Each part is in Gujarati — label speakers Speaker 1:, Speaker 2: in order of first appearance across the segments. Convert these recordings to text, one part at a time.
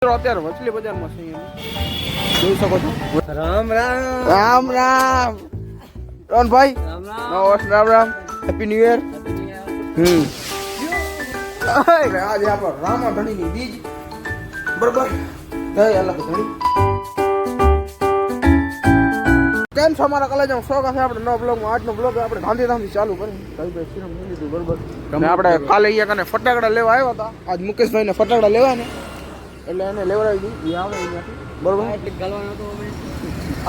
Speaker 1: અત્યારે વચલી બજારમાં છે જોઈ શકો છો.
Speaker 2: રામ રામ
Speaker 1: રામ રામ રોહનભાઈ, Ram Ram, happy new year. આજે આપણો રામા ધણીની બીજ બરોબર અલગ ધણી. કેમ છો અમારા કલેજ શોખ હશે આપણે નવો બ્લોગમાં. આજનો બ્લોગ આપણે ગાંધીધામથી ચાલુ કરી બરોબર. આપણે કાલે અહીંયા કને ફટાકડા લેવા આવ્યા હતા. આજ મુકેશભાઈને ફટાકડા લેવા ને એટલે એને લેવડાવી દીધી. આવે અહીંયાથી બરોબર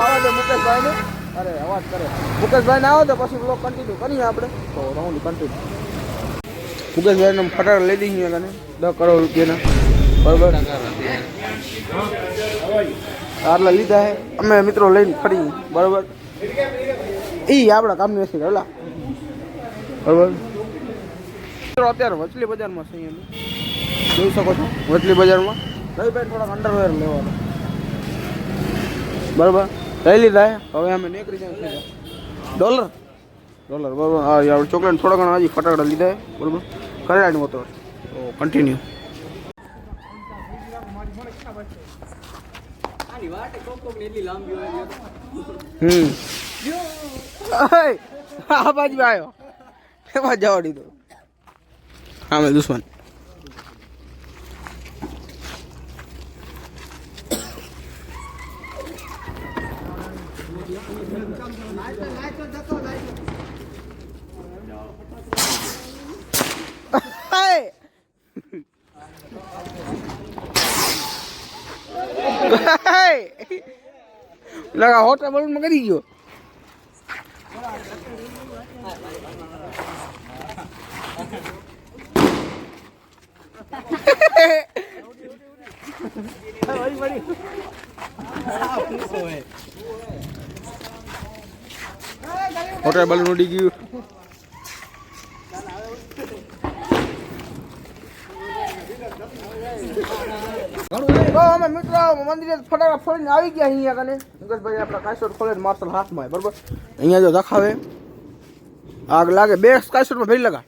Speaker 1: આવા દે મુકેશભાઈને. અરે અવાજ કરે મુકેશભાઈને આવો તો પછી બ્લોગ કન્ટિન્યુ કરીએ આપણે. તો રાઉન્ડ કન્ટિન્યુ મુકેશભાઈને ફટાકડા લઈ દઈએ કને 10 કરોડ રૂપિયાના બરોબર. આટલા લીધા હે અમે મિત્રો લઈને ફરી બરોબર. ઈ આપણા કામની નથી રહેલા બરોબર. મિત્રો અત્યારે વચલી બજારમાં છે અહીંયા જોઈ શકો છો. વચલી બજારમાં રવિભાઈ થોડાક અંડરવેર લેવાનો બરોબર લઈ લીધા હે. હવે અમે નીકળી જાય ડોલર બરોબર. હા આપણે ચોકલેટ થોડા ઘણા હજી ફટાકડા લીધા હે બરોબર. કરેલાની મોતો તો કન્ટિન્યુ. આ બાજુ આવ્યો એમાં જવા દીધો. હા મેં દુશ્મન લગા હોટલ બલૂન માં કરી ગયો. હોટલ બલૂન ઉડી ગયું. અમે મિત્રો મંદિરે ફટાકડા ફોડીને આવી ગયા અહીંયા કને. મુકેશભાઈ આપણા કાયસોટ ખોલે માર્શલ હાથમાં બરોબર. અહીંયા જો દેખાવે આગ લાગે. 2 કાયસોટમાં ભરી લગા.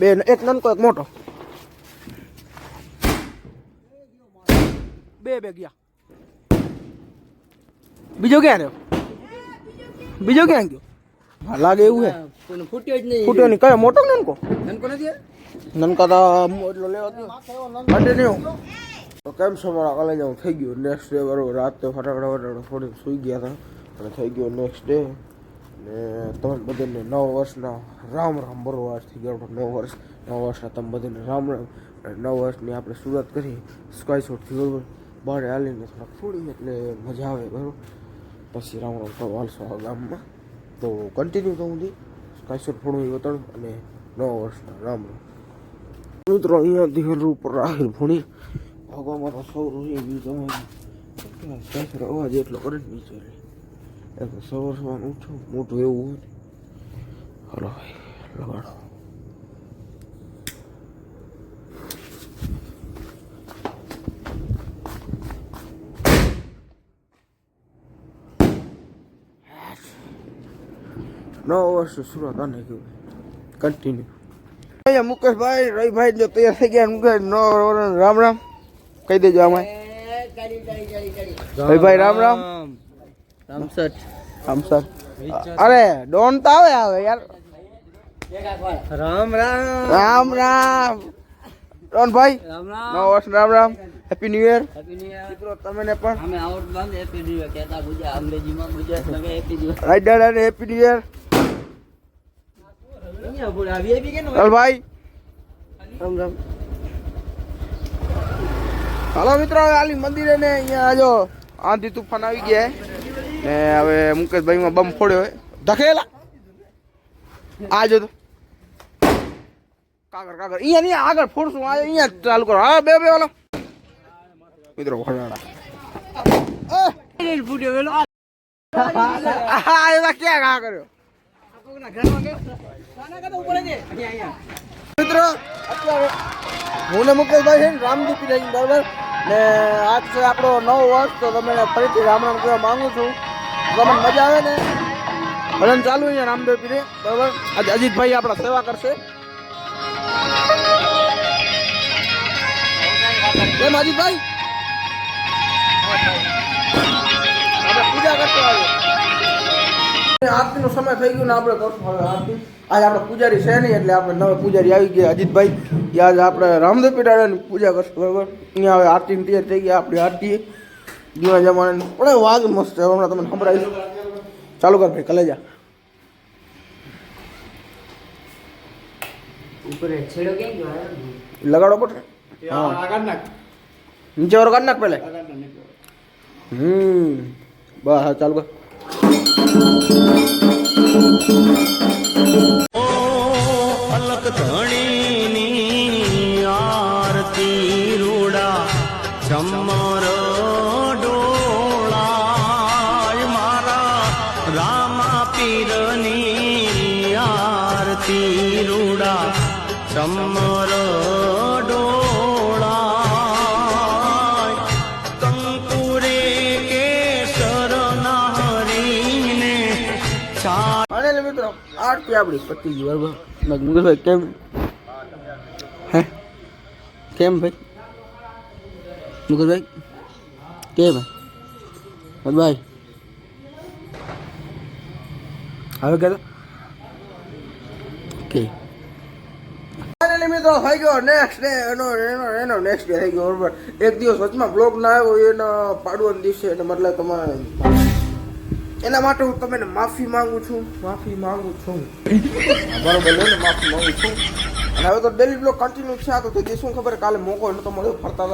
Speaker 1: 2 એક નાનકો એક મોટો. 2 ગયા. બીજો ક્યાં રહ્યો? બીજો ક્યાં ગયો? હા લાગે એવું હે. ફૂટ્યો જ નહીં. ફૂટ્યો નહીં. કયો મોટો નાનકો? નાનકો નથી. નાનકા તો એટલો લેવો કન્ટિન્યુ. તો કેમ છો મારા કોલેજ હું થઈ ગયું નેક્સ્ટ ડે બરોબર. રાત તો ફટાકડા ફોડીને સૂઈ ગયા હતા અને થઈ ગયો નેક્સ્ટ ડે. ને તમે બધાને નવા વર્ષના રામ રામ બરોબર. આજથી ગયો નવ વર્ષના તમે બધાને રામ રામ. અને 9 વર્ષની આપણે શરૂઆત કરી સ્કાયશોટથી બરોબર. બહાર હાલીને થોડાક ફોડી એટલે મજા આવે બરોબર. પછી રામ રામ તો હાલશો ગામમાં. તો કન્ટિન્યુ કહું છું સ્કાયશોટ ફોડવું એ બતાડું અને 9 વર્ષના રામ રામ. મિત્રો અહીંયાથી હેલ ઉપર રાખી ભૂણી ભાગવામાં તો સૌ રહી ગયું. તમે અવાજ એટલો કરે ને વિચારે એટલે સવાર ઉઠું મોટું એવું હોય. હલો ભાઈ લગાડો. નવા વર્ષની શરૂઆત આને કહેવાય. કન્ટિન્યુ. અહીંયા મુકેશભાઈ રવિભાઈ જો તૈયાર થઈ ગયા. મુકેશ રામ રામ કહી દેજો આમાં. રવિભાઈ રામ રામ. રામસર. અરે ડોન તો આવે યાર.
Speaker 2: રામ રામ
Speaker 1: રામ રામ રોહનભાઈ, નવા વર્ષ Ram Ram, happy new year. મિત્રો તમે પણ અમે આઉટ બાંધ હેપી ન્યુ યર કહેતા ગુજરાત અંગ્રેજીમાં ગુજરાત લગે હેપી ન્યુ યર. રાઈટ દાદા હેપી ન્યુ યર. ભાઈ રામ રામ. હાલો મિત્રો આલી મંદિરે ને અહીંયા જો આંધી તુફાન આવી ગયા ને હવે મુકેશભાઈમાં બમ ફોડ્યો ધકેલા. આ જો તો કાગર અહીંયા નહીં આગળ ફોડશું. આ અહીંયા ચાલુ કરો. હા બે વાલો મિત્રો ફટાડા ફૂટ્યો વેલો. હા એવા ક્યાં ઘા કર્યો મિત્રો. અત્યારે હું ને મુકેશભાઈ છે ને રામદીપી રહી બરાબર ને આજ છે આપણો 9 વર્ષ. તો તમે ફરીથી રામ રામ કહેવા માંગુ છું. તમને મજા આવે ને ભજન ચાલુ અહીંયા રામદેવ પીરે બરાબર. આજે અજીતભાઈ આપણા સેવા કરશે. કેમ અજીતભાઈ? આપણે પૂજા કરતો આવ્યો. આરતીનો સમય થઈ ગયો ને આપણે કરશું હવે આરતી. આજે આપણે પૂજારી છે નહીં એટલે આપણે નવા પૂજારી આવી ગયા અજીતભાઈ. આજે આપણે રામદેવ પીઠાની પૂજા કરશું બરાબર. અહીંયા હવે આરતીની તૈયાર થઈ ગયા આપણી આરતી જૂના જમાનાની પણ વાગ મસ્ત છે. હમણાં તમને સંભળાવીશું. ચાલુ કર ભાઈ કલેજા.
Speaker 2: ઉપર છેડો કેમ ગયો
Speaker 1: લગાડો પડે. હા નીચે વાળો કાઢ નાખ પહેલા. બસ હા ચાલુ કર.
Speaker 3: અલક ધણીની આરતી રૂડા ચમર ડોળા મારા રામા પીરની આરતી રૂડા ચમર ડોળા કંકુરે કેસર નારીને ચા.
Speaker 1: અને મિત્રો આરતી આપણી પતી ગઈ બરાબર. મુકેશભાઈ કેમ હે કેમ ભાઈ મુકેશભાઈ કેમ ભાઈ હવે કે ઓકે ફાઇનલી મિત્રો થઈ ગયો નેક્સ્ટ ડે એનો નેક્સ્ટ ડે થઈ ગયો બરાબર. એક દિવસ વચમાં બ્લોગ ના આવ્યો એનો પાડવાનો દિવસે એટલે મતલબ તમારે એના માટે હું તમને માફી માંગુ છું બરોબર ને માફી માંગુ છું. અને હવે તો ડેલી બ્લોગ કન્ટિન્યુ છે. આ તો તે શું ખબર કાલે મોકો નતો મળ્યો. ફરતા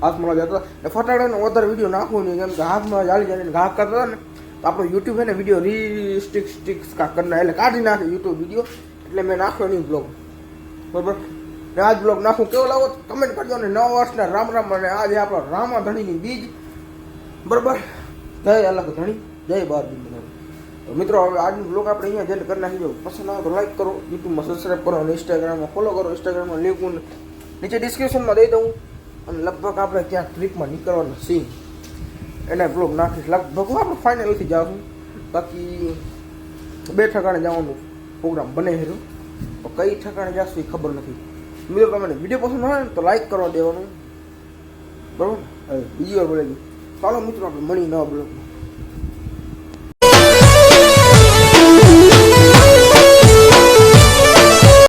Speaker 1: હાથમાં જતા ફટાકડાનો વધારે વિડીયો નાખવું નહીં કેમ કે હાથમાં જાળી જાળીને ઘા કરતા હતા ને તો આપણો યુટ્યુબ છે ને વિડીયો સ્ટિક્સ કરના એટલે કાઢી નાખે યુટ્યુબ વિડીયો એટલે મેં નાખ્યો નહીં બ્લોગ બરોબર. ને આજ બ્લોગ નાખું કેવો લાવો કમેન્ટ કરજો. અને નવા વર્ષના રામ રામ. અને આજે આપણો રામા ધણીની બીજ બરોબર. જય અલગ ધણી જય બાર દિન. મિત્રો હવે આજનો બ્લોગ આપણે અહીંયા જેલ કરી નાખી. પસંદ આવે તો લાઈક કરો, યુટ્યુબમાં સબસ્ક્રાઈબ કરો અને ઇન્સ્ટાગ્રામમાં ફોલો કરો. ઇન્સ્ટાગ્રામમાં લિંક હું નીચે ડિસ્ક્રિપ્શનમાં દઈ દઉં. અને લગભગ આપણે ત્યાં ટ્રીપમાં નીકળવાનું સીન એને બ્લોગ નાખીશ. લગભગ આપણે ફાઇનલથી જાઉં. બાકી 2 ઠેકાણે જવાનું પ્રોગ્રામ બને છે તો કઈ ઠેકાણે જશું એ ખબર નથી. મિત્રો તમને વિડીયો પસંદ આવે ને તો લાઈક કરવા દેવાનું બરાબર. હવે બીજી વાર બોલે ચાલો મિત્રો આપણે મળી નવા બ્લોગમાં.